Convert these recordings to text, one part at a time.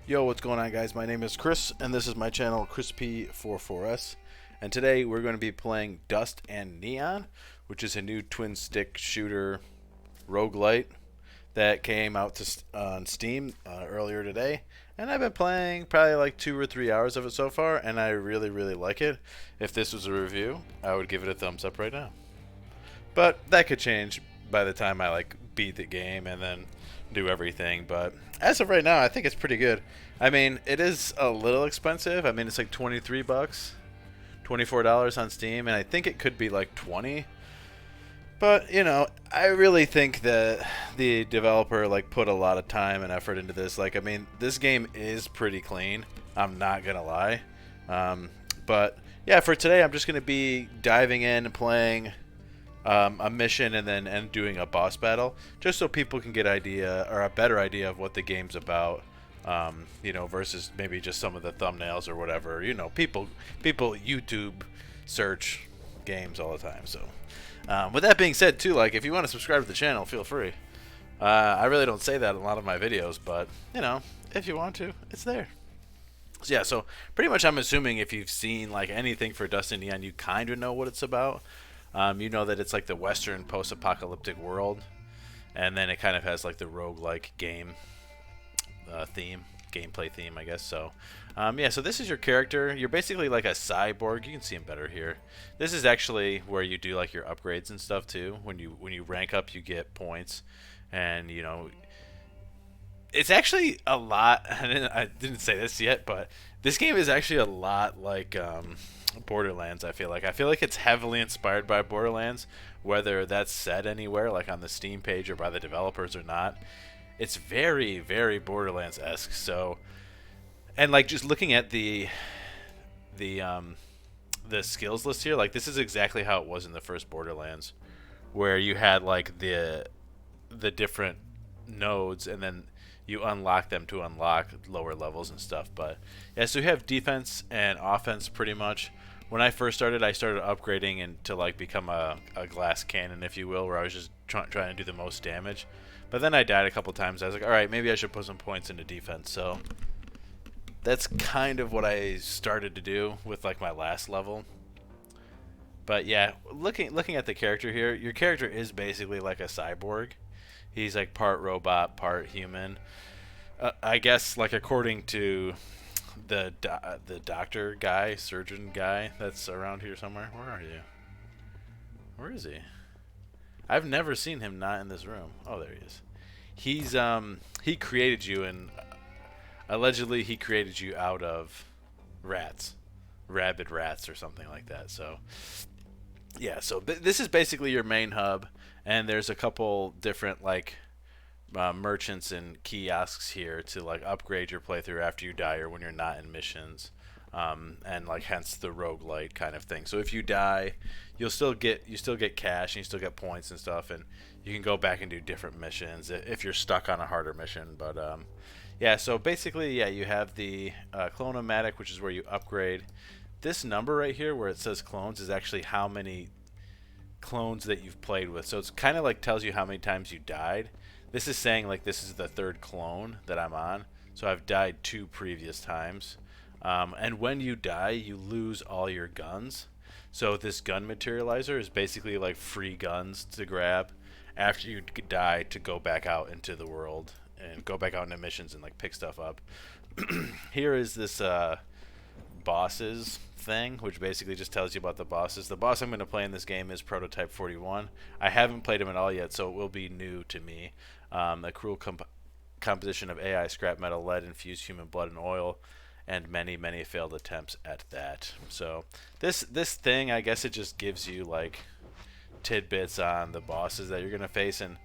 Yo, what's going on, guys? My name is Chris, and this is my channel, ChrisP44S. And today we're going to be playing Dust and Neon, which is a new twin-stick shooter roguelite that came out on Steam earlier today. And I've been playing probably like 2 or 3 hours of it so far, and I really, really like it. If this was a review, I would give it a thumbs up right now. But that could change by the time I beat the game and then do everything. But as of right now, I think it's pretty good. I mean, it is a little expensive. I mean, it's like 23 bucks, $24 on Steam, and I think it could be like 20. But, you know, I really think that the developer put a lot of time and effort into this. I mean, this game is pretty clean. I'm not going to lie. But yeah, for today, I'm just going to be diving in and playing a mission and doing a boss battle, just so people can get a better idea of what the game's about. You know, versus maybe just some of the thumbnails or whatever. You know, people YouTube search games all the time. So, with that being said, too, if you want to subscribe to the channel, feel free. I really don't say that in a lot of my videos, but you know, if you want to, it's there. So yeah, so pretty much I'm assuming if you've seen anything for Dust and Neon, you kind of know what it's about. You know that it's the Western post-apocalyptic world, and then it kind of has the roguelike game gameplay theme, I guess. So, yeah. So this is your character. You're basically like a cyborg. You can see him better here. This is actually where you do your upgrades and stuff too. When you rank up, you get points, and you know, it's actually a lot. I didn't say this yet, but this game is actually a lot like Borderlands. I feel like it's heavily inspired by Borderlands, whether that's said anywhere, on the Steam page or by the developers or not. It's very, very Borderlands-esque. So, and just looking at the skills list here, this is exactly how it was in the first Borderlands, where you had the different nodes, and then you unlock them to unlock lower levels and stuff. But yeah, so you have defense and offense pretty much. When I first started, I started upgrading to become a glass cannon, if you will, where I was just trying to do the most damage. But then I died a couple times. I was like, all right, maybe I should put some points into defense. So that's kind of what I started to do with my last level. But yeah, looking at the character here, your character is basically like a cyborg. He's part robot, part human. I guess according to the doctor guy, surgeon guy that's around here somewhere. Where are you? Where is he? I've never seen him not in this room. Oh, there he is. He created you, and allegedly he created you out of rats, rabid rats or something like that. So yeah, so this is basically your main hub, and there's a couple different merchants and kiosks here to upgrade your playthrough after you die or when you're not in missions. And hence the roguelite kind of thing. So if you die, you still get cash and you still get points and stuff, and you can go back and do different missions if you're stuck on a harder mission. But yeah, so basically, yeah, you have the Clonomatic, which is where you upgrade. This number right here where it says clones is actually how many clones that you've played with. So it's kind of tells you how many times you died. This is saying this is the third clone that I'm on. So I've died 2 previous times. And when you die, you lose all your guns. So this gun materializer is basically free guns to grab after you die to go back out into the world and go back out into missions and pick stuff up. Here is this bosses thing, which basically just tells you about the bosses. The boss I'm going to play in this game is Prototype 41. I haven't played him at all yet, so it will be new to me. A cruel composition of AI, scrap metal, lead, infused human blood, and oil, and many, many failed attempts at that. So this thing, I guess it just gives you tidbits on the bosses that you're gonna face, and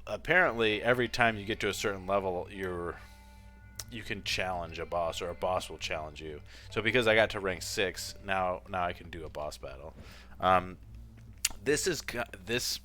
apparently every time you get to a certain level, you can challenge a boss, or a boss will challenge you. So because I got to rank 6, now I can do a boss battle. This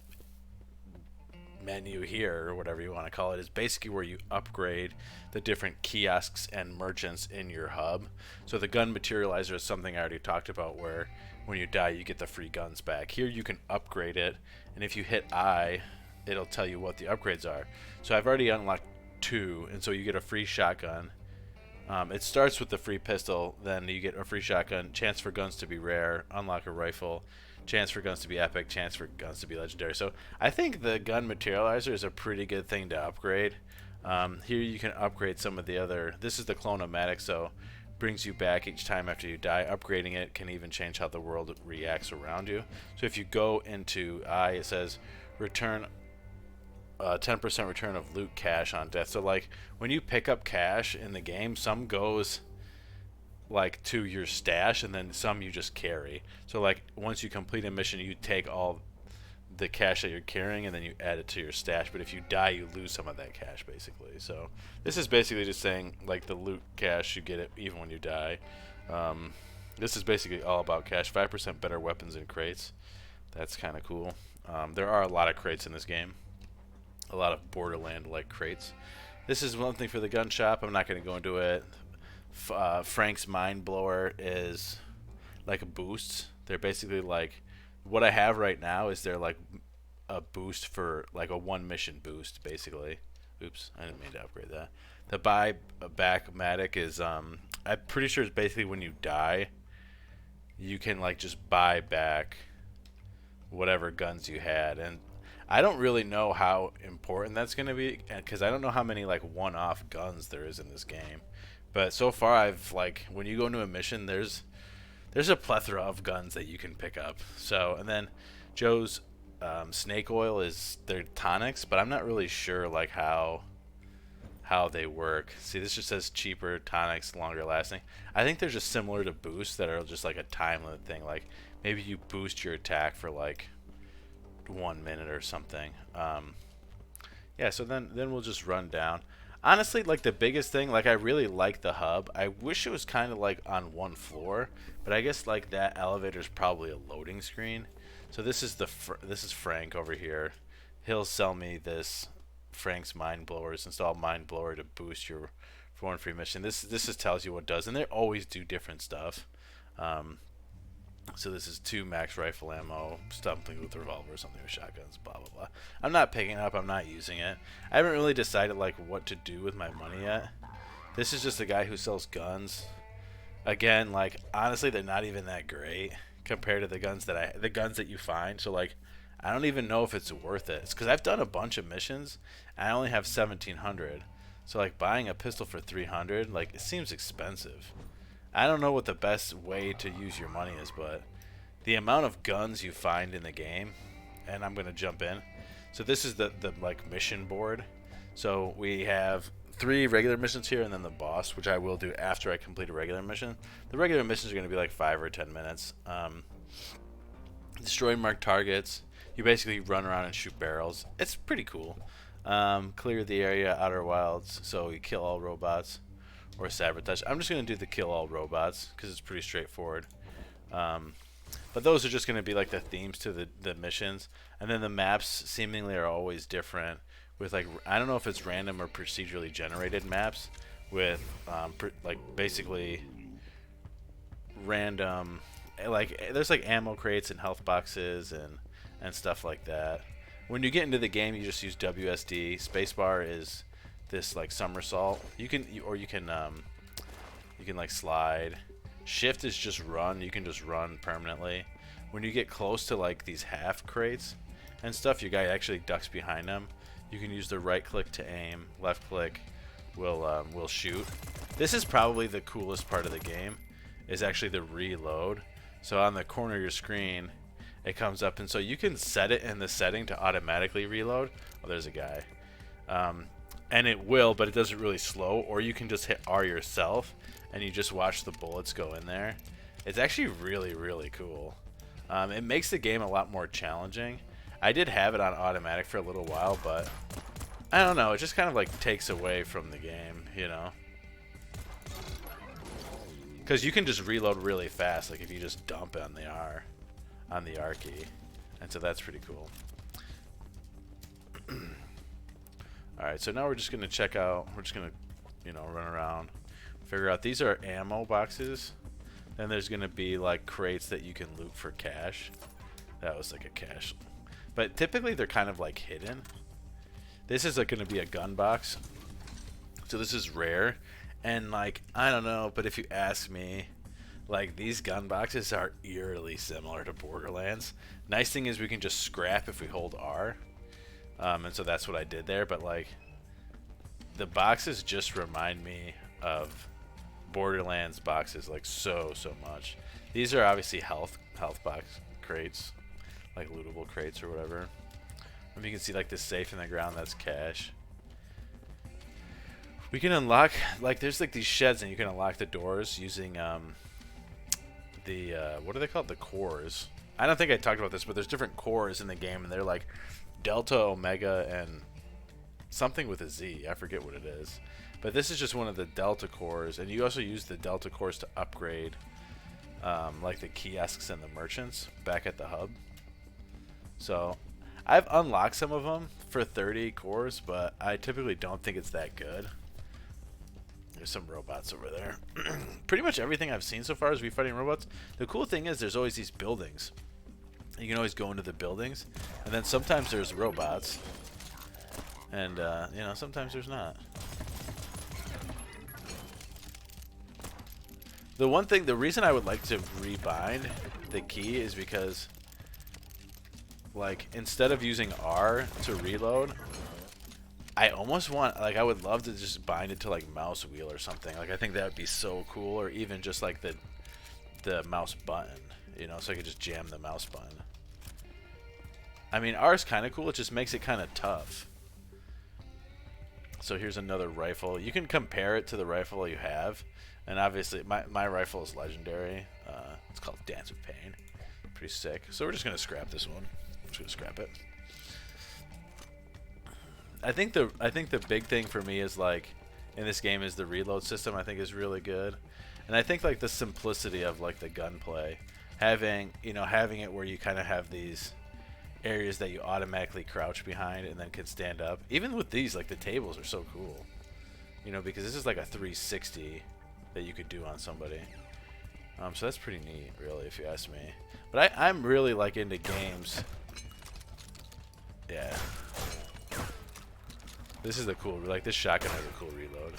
menu here, or whatever you want to call it, is basically where you upgrade the different kiosks and merchants in your hub. So the gun materializer is something I already talked about, where when you die you get the free guns back. Here you can upgrade it, and if you hit I, it'll tell you what the upgrades are. So I've already unlocked 2, and so you get a free shotgun. It starts with the free pistol, then you get a free shotgun, chance for guns to be rare, unlock a rifle, chance for guns to be epic, chance for guns to be legendary. So I think the gun materializer is a pretty good thing to upgrade. Here you can upgrade some of the other. This is the clone-o-matic, so brings you back each time after you die. Upgrading it can even change how the world reacts around you. So if you go into I, it says return 10% return of loot cash on death. So like when you pick up cash in the game, some goes like to your stash and then some you just carry. So like once you complete a mission, you take all the cash that you're carrying and then you add it to your stash. But if you die, you lose some of that cash basically. So this is basically just saying like the loot cash, you get it even when you die. This is basically all about cash. 5% better weapons in crates. That's kind of cool. There are a lot of crates in this game. A lot of Borderland-like crates. This is one thing for the gun shop. I'm not going to go into it. Frank's Mind Blower is like a boost. They're basically like what I have right now is they're like a boost for like a one mission boost basically. Oops, I didn't mean to upgrade that. The Biomatic is I'm pretty sure it's basically when you die, you can like just buy back whatever guns you had, and I don't really know how important that's going to be because I don't know how many like one-off guns there is in this game. But so far I've like when you go into a mission there's a plethora of guns that you can pick up. So and then Joe's snake oil is their tonics, but I'm not really sure like how they work. See, this just says cheaper tonics, longer lasting. I think they're just similar to boosts that are just like a time limit thing. Like maybe you boost your attack for like 1 minute or something. Yeah, so then we'll just run down. Honestly, like the biggest thing, like I really like the hub. I wish it was kind of like on one floor, but I guess like that elevator is probably a loading screen. So this is this is Frank over here. He'll sell me this Frank's Mind Blowers. Install Mind Blower to boost your for one free mission. This just tells you what it does, and they always do different stuff. So this is 2 max rifle ammo, something with a revolver, something with shotguns, blah, blah, blah. I'm not picking it up. I'm not using it. I haven't really decided like what to do with my money yet. This is just a guy who sells guns. Again, like honestly, they're not even that great compared to the guns that you find. So like, I don't even know if it's worth it. It's because I've done a bunch of missions and I only have 1,700. So like buying a pistol for 300, like it seems expensive. I don't know what the best way to use your money is, but the amount of guns you find in the game, and I'm gonna jump in. So this is the like mission board. So we have 3 regular missions here, and then the boss, which I will do after I complete a regular mission. The regular missions are gonna be like 5 or 10 minutes. Destroy marked targets. You basically run around and shoot barrels. It's pretty cool. Clear the area, outer wilds. So you kill all robots. Or sabotage. I'm just going to do the kill all robots because it's pretty straightforward. But those are just going to be like the themes to the missions. And then the maps seemingly are always different with like, I don't know if it's random or procedurally generated maps with like basically random, like there's like ammo crates and health boxes and stuff like that. When you get into the game, you just use WSD. Spacebar is this like somersault. You can like slide. Shift is just run. You can just run permanently. When you get close to like these half crates and stuff, your guy actually ducks behind them. You can use the right click to aim. Left click will shoot. This is probably the coolest part of the game, is actually the reload. So on the corner of your screen, it comes up, and so you can set it in the setting to automatically reload. Oh, there's a guy. And it will, but it does it really slow, or you can just hit R yourself and you just watch the bullets go in there. It's actually really, really cool. It makes the game a lot more challenging. I did have it on automatic for a little while, but I don't know, it just kind of like takes away from the game, you know? Because you can just reload really fast, like if you just dump it on the R key. And so that's pretty cool. Alright, so now we're just going to check out, we're just going to, you know, run around, figure out, these are ammo boxes. Then there's going to be like crates that you can loot for cash. That was like a cash. But typically they're kind of like hidden. This is like going to be a gun box. So this is rare, and like I don't know, but if you ask me, like these gun boxes are eerily similar to Borderlands. Nice thing is we can just scrap if we hold R, and so that's what I did there. But like the boxes just remind me of Borderlands boxes like so much. These are obviously health box crates, like lootable crates or whatever. And you can see like this safe in the ground, that's cash. We can unlock, like there's like these sheds and you can unlock the doors using the what are they called, the cores. I don't think I talked about this, but there's different cores in the game and they're like Delta, Omega, and something with a Z. I forget what it is. But this is just one of the Delta cores, and you also use the Delta cores to upgrade like the kiosks and the merchants back at the hub. So I've unlocked some of them for 30 cores, but I typically don't think it's that good. There's some robots over there. Pretty much everything I've seen so far is we fighting robots. The cool thing is there's always these buildings. You can always go into the buildings, and then sometimes there's robots, and you know, sometimes there's not. The reason I would like to rebind the key is because, like, instead of using R to reload, I almost want, like, I would love to just bind it to, like, mouse wheel or something. Like, I think that would be so cool, or even just, like, the mouse button, you know, so I could just jam the mouse button. I mean, R is kind of cool, it just makes it kind of tough. So here's another rifle. You can compare it to the rifle you have. And obviously, my rifle is legendary. It's called Dance of Pain. Pretty sick. So we're just going to scrap this one. Just going to scrap it. I think the big thing for me is, like, in this game is the reload system, I think is really good. And I think, like, the simplicity of, like, the gunplay. Having it where you kind of have these areas that you automatically crouch behind and then can stand up. Even with these, like, the tables are so cool. You know, because this is like a 360 that you could do on somebody. So that's pretty neat, really, if you ask me. But I'm really, like, into games. Yeah. This is the cool, like, this shotgun has a cool reload.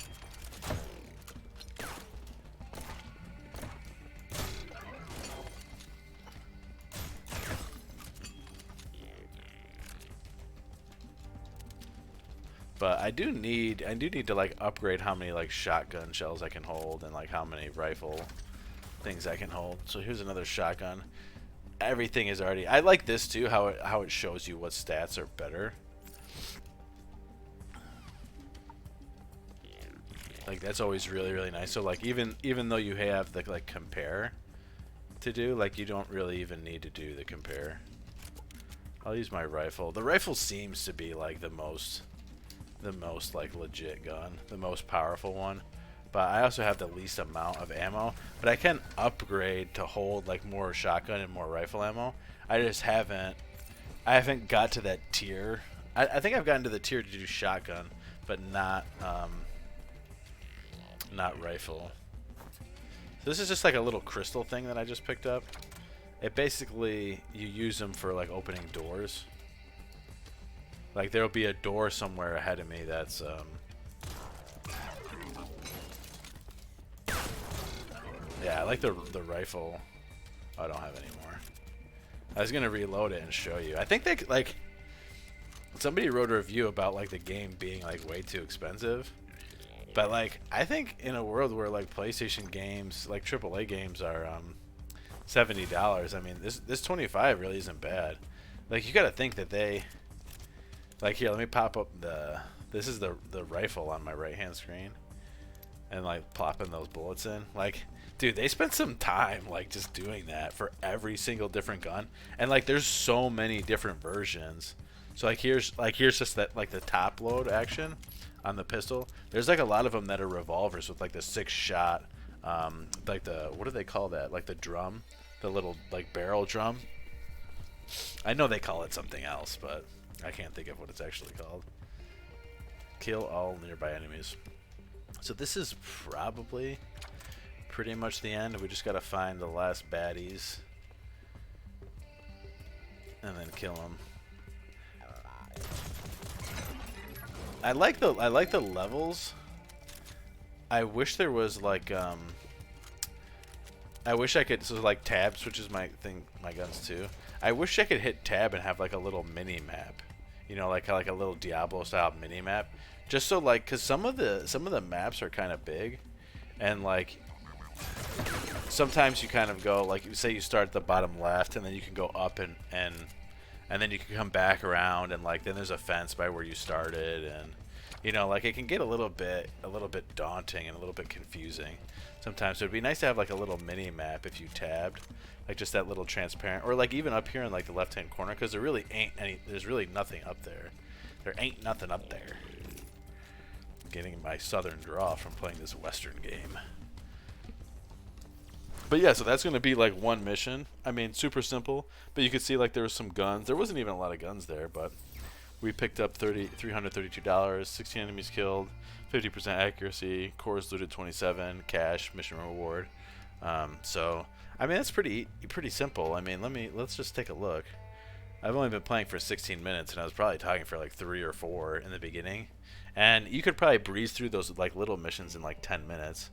But I do need to, like, upgrade how many, like, shotgun shells I can hold and, like, how many rifle things I can hold. So here's another shotgun. Everything is already, I like this too, how it shows you what stats are better. Like, that's always really nice. So, like, even though you have the, like, compare to do, like, you don't really even need to do the compare. I'll use my rifle. The rifle seems to be, like, the most like legit gun, the most powerful one, but I also have the least amount of ammo. But I can upgrade to hold, like, more shotgun and more rifle ammo. I haven't got to that tier. I think I've gotten to the tier to do shotgun, but not rifle. So this is just like a little crystal thing that I just picked up. It basically, you use them for, like, opening doors. Like, there'll be a door somewhere ahead of me that's, yeah, I like the rifle. Oh, I don't have any more. I was gonna reload it and show you. I think they, like, somebody wrote a review about, like, the game being, like, way too expensive. But, like, I think in a world where, like, PlayStation games, like AAA games are, $70, I mean, this 25 really isn't bad. Like, you gotta think that they... Like, here, let me pop up this is the rifle on my right-hand screen. And, like, plopping those bullets in. Like, dude, they spent some time, like, just doing that for every single different gun. And, like, there's so many different versions. So, like, here's just that, like, the top load action on the pistol. There's, like, a lot of them that are revolvers with, like, the 6-shot, like the, what do they call that? Like, the drum, the little, like, barrel drum. I know they call it something else, but I can't think of what it's actually called. Kill all nearby enemies. So this is probably pretty much the end. We just gotta find the last baddies and then kill them. I like the levels I wish there was like I wish I could, so like tab switches my thing, my guns too. I wish I could hit tab and have like a little mini map, you know, like a little Diablo style mini map, just so like, cause some of the maps are kind of big, and like sometimes you kind of go like, say you start at the bottom left and then you can go up and then you can come back around and like then there's a fence by where you started, and you know, like it can get a little bit daunting and a little bit confusing sometimes. So it'd be nice to have like a little mini map if you tabbed, like just that little transparent, or like even up here in like the left hand corner, because there really ain't any, there's really nothing up there. There ain't nothing up there. I'm getting my southern draw from playing this western game. But yeah, so that's going to be like one mission. I mean, super simple, but you could see like there was some guns. There wasn't even a lot of guns there, but we picked up $332, 16 enemies killed, 50% accuracy, cores looted 27, cash, mission reward. So, I mean, that's pretty simple. I mean, let's just take a look. I've only been playing for 16 minutes, and I was probably talking for like 3 or 4 in the beginning. And you could probably breeze through those like little missions in like 10 minutes.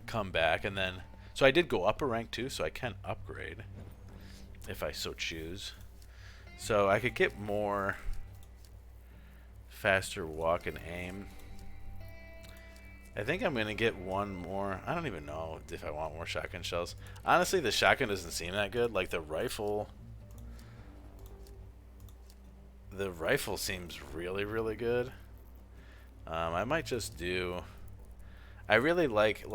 Come back, and then, so I did go up a rank too, so I can upgrade if I so choose. So I could get more faster walk and aim. I think I'm gonna get one more. I don't even know if I want more shotgun shells. Honestly, the shotgun doesn't seem that good. Like the rifle seems really good. I might just do, I really like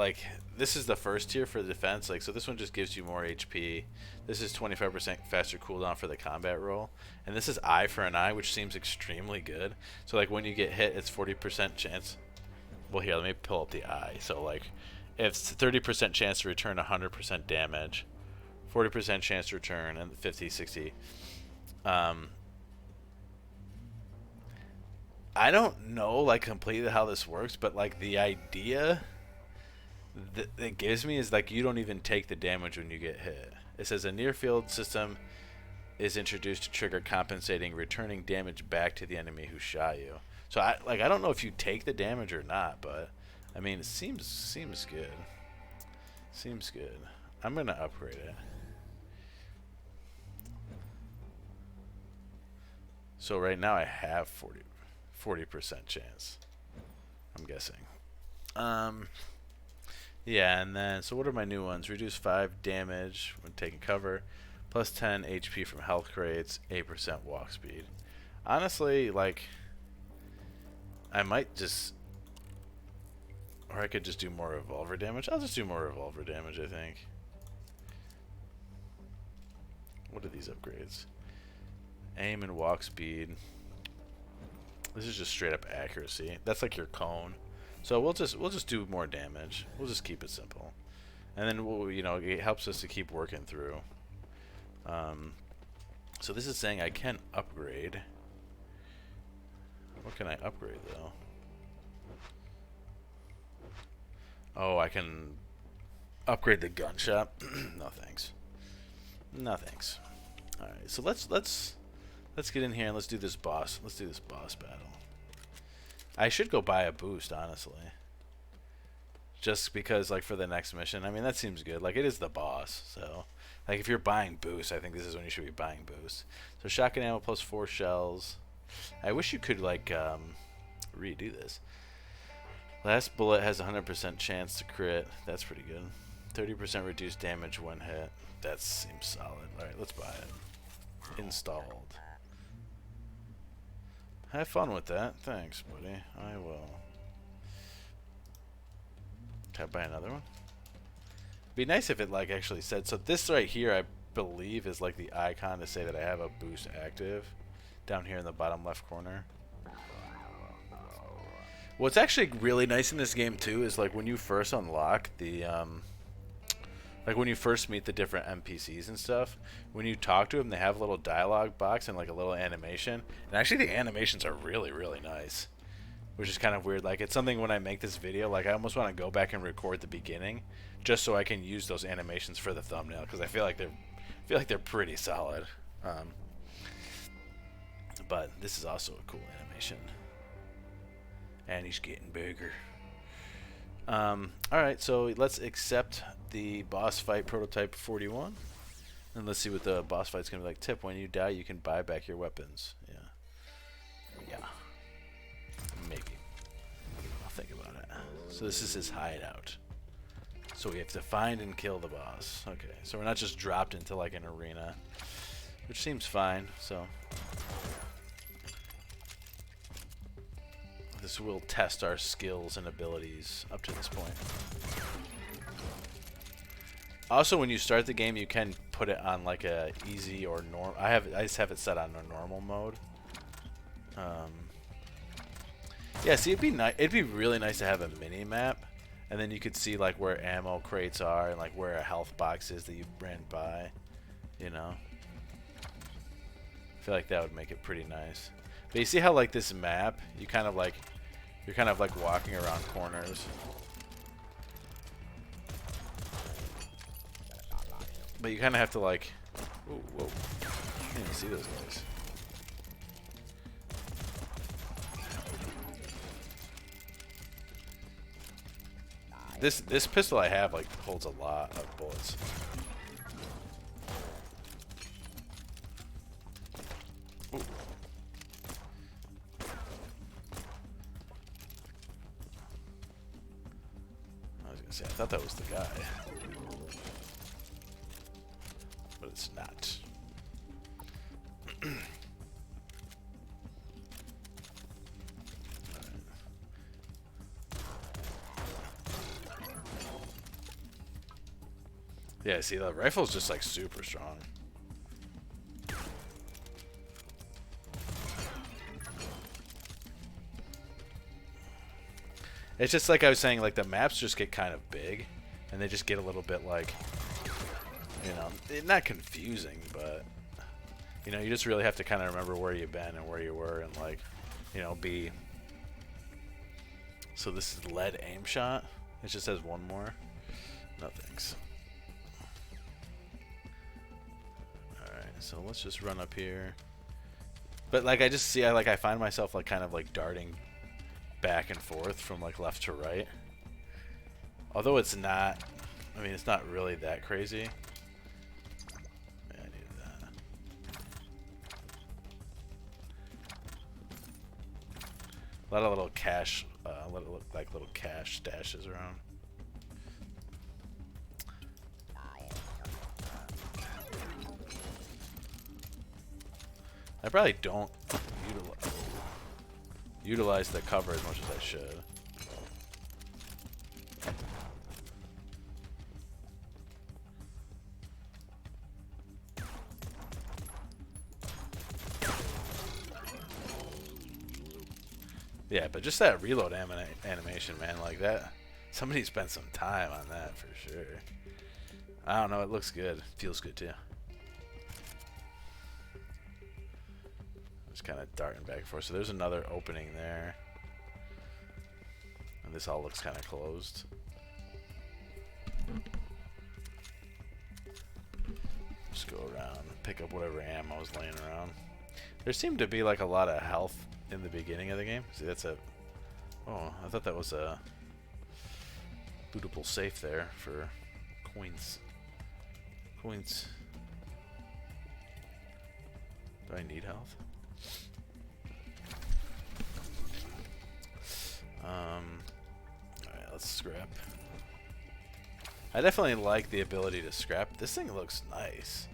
this is the first tier for the defense, like, so this one just gives you more HP. This is 25% faster cooldown for the combat roll, and this is eye for an eye, which seems extremely good. So like when you get hit, it's 40% chance. Well, here, let me pull up the eye. So like, it's 30% chance to return 100% damage, 40% chance to return, and 50, 60. I don't know like completely how this works, but like the idea that it gives me is like you don't even take the damage when you get hit. It says a near field system is introduced to trigger compensating returning damage back to the enemy who shot you. So I don't know if you take the damage or not, but I mean it seems good. Seems good. I'm gonna upgrade it. So right now I have 40% chance, I'm guessing. Yeah, and then, so what are my new ones? Reduce 5 damage when taking cover, plus 10 HP from health crates, 8% walk speed. Honestly, like, I might just, or I could just do more revolver damage. I'll just do more revolver damage, I think. What are these upgrades? Aim and walk speed. This is just straight up accuracy. That's like your cone. So we'll just do more damage. We'll just keep it simple, and then we'll, you know, it helps us to keep working through. So this is saying I can upgrade. What can I upgrade though? Oh, I can upgrade the gun shop. No thanks. No thanks. All right, so let's get in here and let's do this boss. Let's do this boss battle. I should go buy a boost, honestly. Just because, like, for the next mission. I mean, that seems good. Like, it is the boss, so. Like, if you're buying boosts, I think this is when you should be buying boosts. So, shotgun ammo plus 4 shells. I wish you could, like, redo this. Last bullet has a 100% chance to crit. That's pretty good. 30% reduced damage when hit. That seems solid. Alright, let's buy it. Installed. Have fun with that. Thanks, buddy. I will. Can I buy another one? Be nice if it like actually said. So this right here, I believe, is like the icon to say that I have a boost active. Down here in the bottom left corner. What's actually really nice in this game too is like when you first unlock the like when you first meet the different NPCs and stuff, when you talk to them, they have a little dialogue box and like a little animation. And actually the animations are really nice, which is kind of weird. Like, it's something when I make this video, like I almost want to go back and record the beginning just so I can use those animations for the thumbnail, because I feel like they're pretty solid. But this is also a cool animation. And he's getting bigger. Alright, so let's accept the boss fight prototype 41. And let's see what the boss fight's going to be like. Tip, when you die, you can buy back your weapons. Yeah. Maybe. I'll think about it. So this is his hideout. So we have to find and kill the boss. Okay, so we're not just dropped into like an arena, which seems fine. So this will test our skills and abilities up to this point. Also, when you start the game, you can put it on like a easy or normal. I just have it set on a normal mode. Yeah, see, it'd be really nice to have a mini map, and then you could see like where ammo crates are and like where a health box is that you ran by. You know, I feel like that would make it pretty nice. But you see how like this map, you're kind of like walking around corners. But you kind of have to like, whoa, I can't even see those guys. This pistol I have like holds a lot of bullets. Ooh. I was gonna say, I thought that was the guy. But it's not. Yeah, see, the rifle's just like super strong. It's just like I was saying, like the maps just get kind of big, and they just get a little bit like, you know, not confusing, but you know, you just really have to kind of remember where you've been and where you were, and like, you know, be. So this is lead aim shot. It just has one more. No thanks. Alright, so let's just run up here. But like I just see, I find myself like kind of like darting back and forth from like left to right. Although it's not, I mean, it's not really that crazy. Yeah, I needed that. A lot of little cash, like little cash stashes around. I probably don't utilize the cover as much as I should. Yeah, but just that reload animation, man, like that. Somebody spent some time on that for sure. I don't know, it looks good. Feels good too. Just kind of darting back and forth. So there's another opening there. And this all looks kind of closed. Just go around and pick up whatever ammo is laying around. There seemed to be like a lot of health in the beginning of the game. See, that's a... Oh, I thought that was a lootable safe there for coins. Coins. Do I need health? Alright, let's scrap. I definitely like the ability to scrap. This thing looks nice.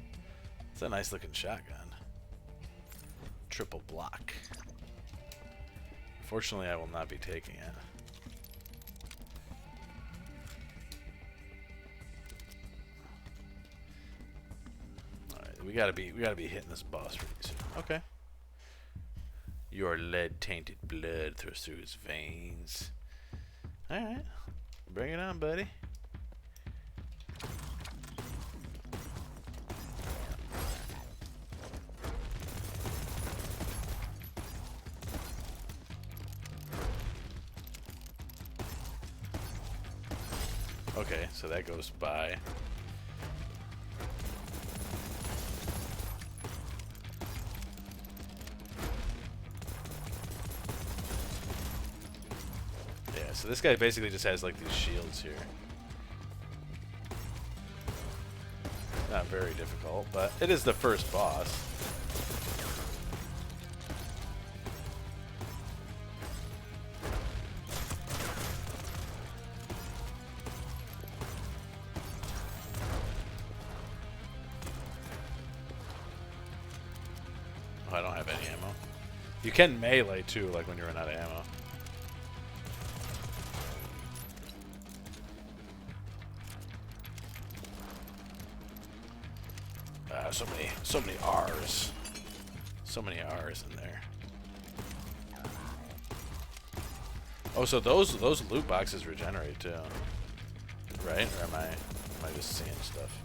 It's a nice looking shotgun. Triple block. Unfortunately, I will not be taking it. Alright, we gotta be hitting this boss pretty soon. Okay. Your lead-tainted blood throws through his veins. Alright. Bring it on, buddy. Okay, so that goes by. So this guy basically just has like these shields here. Not very difficult, but it is the first boss. Oh, I don't have any ammo. You can melee too, like when you run out of ammo. So many R's. So many R's in there. Oh, so those loot boxes regenerate too, right? Or am I just seeing stuff?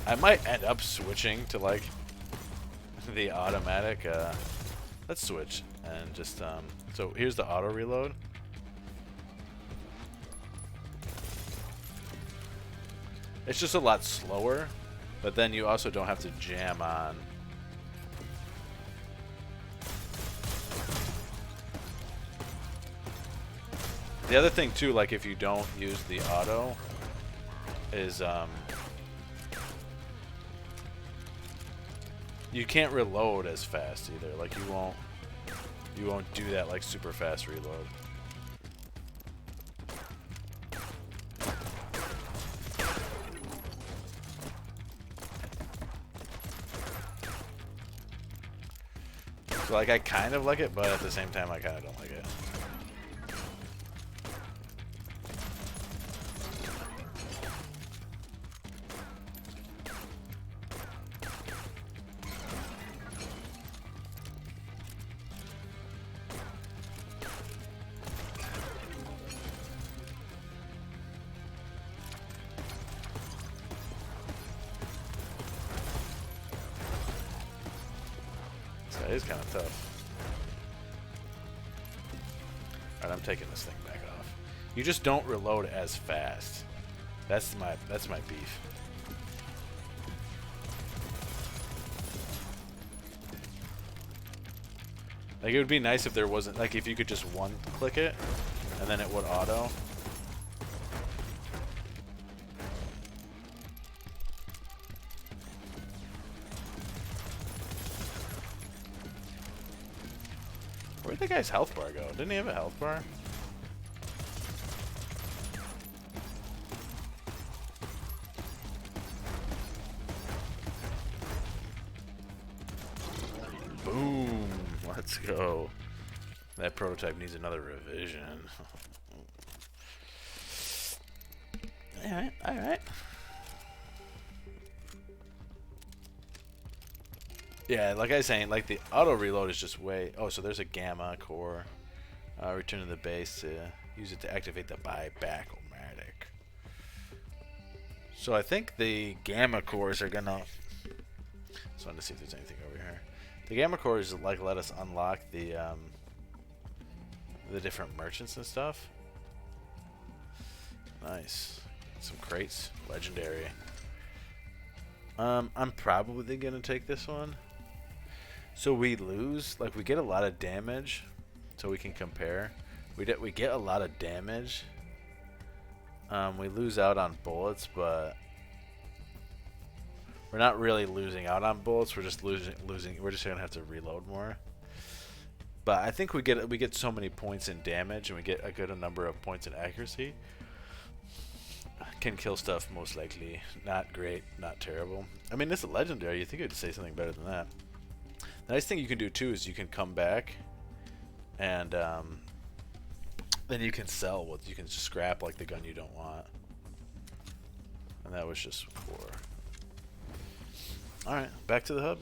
I might end up switching to like the automatic. Let's switch and just so here's the auto reload. It's just a lot slower, but then you also don't have to jam on. The other thing too, like if you don't use the auto, is you can't reload as fast either. Like you won't do that like super fast reload. So like I kind of like it, but at the same time I kind of don't like it. That is kind of tough. Alright, I'm taking this thing back off. You just don't reload as fast. That's my beef. Like it would be nice if there wasn't like if you could just one click it and then it would auto. Where'd the guy's health bar go? Didn't he have a health bar? Boom! Let's go. That prototype needs another revision. Alright, alright. Yeah, like I was saying, like the auto reload is just way. Oh, so there's a gamma core. Return to the base to use it to activate the Biomatic. So I think the gamma cores are gonna. Just wanted to see if there's anything over here. The gamma cores like let us unlock the different merchants and stuff. Nice. Some crates, legendary. I'm probably gonna take this one. So we lose, like we get a lot of damage, so we can compare. We get a lot of damage. We lose out on bullets, but we're not really losing out on bullets. We're just losing. We're just gonna have to reload more. But I think we get so many points in damage, and we get a good number of points in accuracy. Can kill stuff most likely. Not great, not terrible. I mean, this is legendary. You think it'd say something better than that. The nice thing you can do too is you can come back, and then you can sell what you can scrap like the gun you don't want. And that was just core. All right, back to the hub.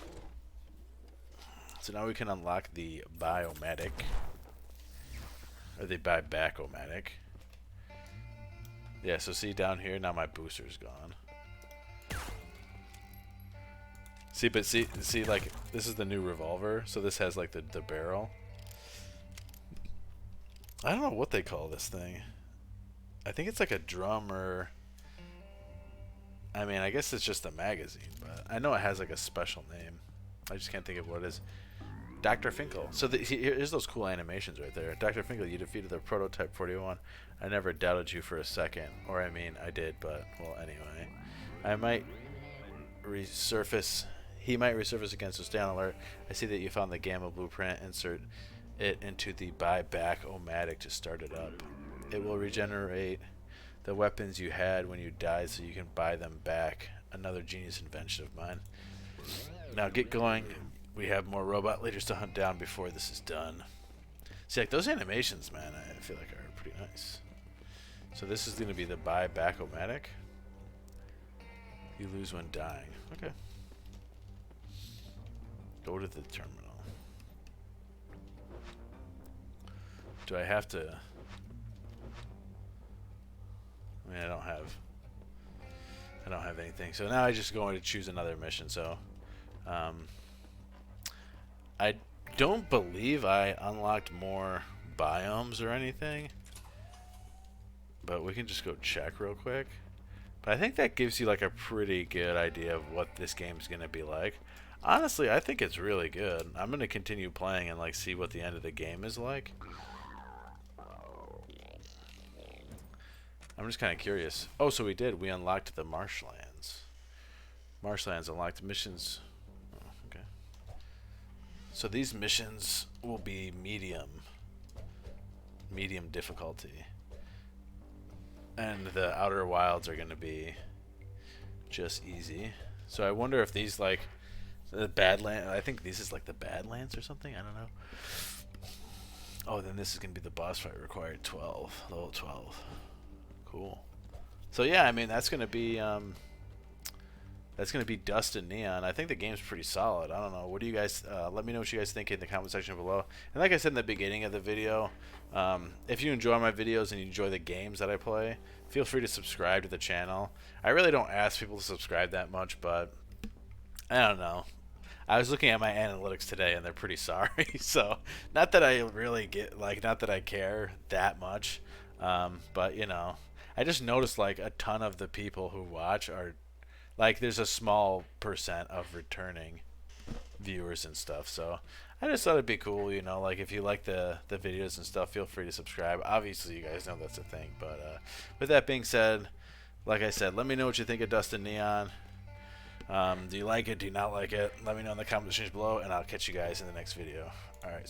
So now we can unlock the Biomatic, or the Biomatic. Yeah, so see down here, now my booster's gone. See, but see, like, this is the new revolver, so this has, like, the barrel. I don't know what they call this thing. I think it's like a drum or... I mean, I guess it's just a magazine, but I know it has like a special name. I just can't think of what it is. Dr. Finkel. So here's those cool animations right there. Dr. Finkel, you defeated the prototype 41. I never doubted you for a second. Or I mean, I did, but well, anyway. I might resurface. He might resurface again, so stay on alert. I see that you found the Gamma blueprint. Insert it into the Biomatic to start it up. It will regenerate the weapons you had when you died so you can buy them back. Another genius invention of mine. Now get going. We have more robot leaders to hunt down before this is done. See, like those animations, man, I feel like are pretty nice. So this is going to be the Biomatic. You lose when dying. Okay. Go to the terminal. Do I have to... I mean, I don't have anything. So now I just going to choose another mission. So, I don't believe I unlocked more biomes or anything, but we can just go check real quick. But I think that gives you like a pretty good idea of what this game's gonna be like. Honestly, I think it's really good. I'm gonna continue playing and like see what the end of the game is like. I'm just kind of curious. Oh, so we unlocked the Marshlands. Marshlands unlocked missions. Oh, okay. So these missions will be medium difficulty. And the Outer Wilds are going to be just easy. So I wonder if these like the Badlands, I think this is like the Badlands or something, I don't know. Oh, then this is going to be the boss fight required 12, level 12. Cool. So yeah, I mean that's gonna be Dust and Neon. I think the game's pretty solid. I don't know. What do you guys? Let me know what you guys think in the comment section below. And like I said in the beginning of the video, if you enjoy my videos and you enjoy the games that I play, feel free to subscribe to the channel. I really don't ask people to subscribe that much, but I don't know. I was looking at my analytics today and they're pretty sorry. So not that I really not that I care that much, but you know. I just noticed like a ton of the people who watch are like there's a small percent of returning viewers and stuff. So I just thought it'd be cool, you know, like if you like the videos and stuff, feel free to subscribe. Obviously you guys know that's a thing, but with that being said, like I said, let me know what you think of Dust and Neon. Do you like it? Do you not like it? Let me know in the comment section below and I'll catch you guys in the next video. Alright.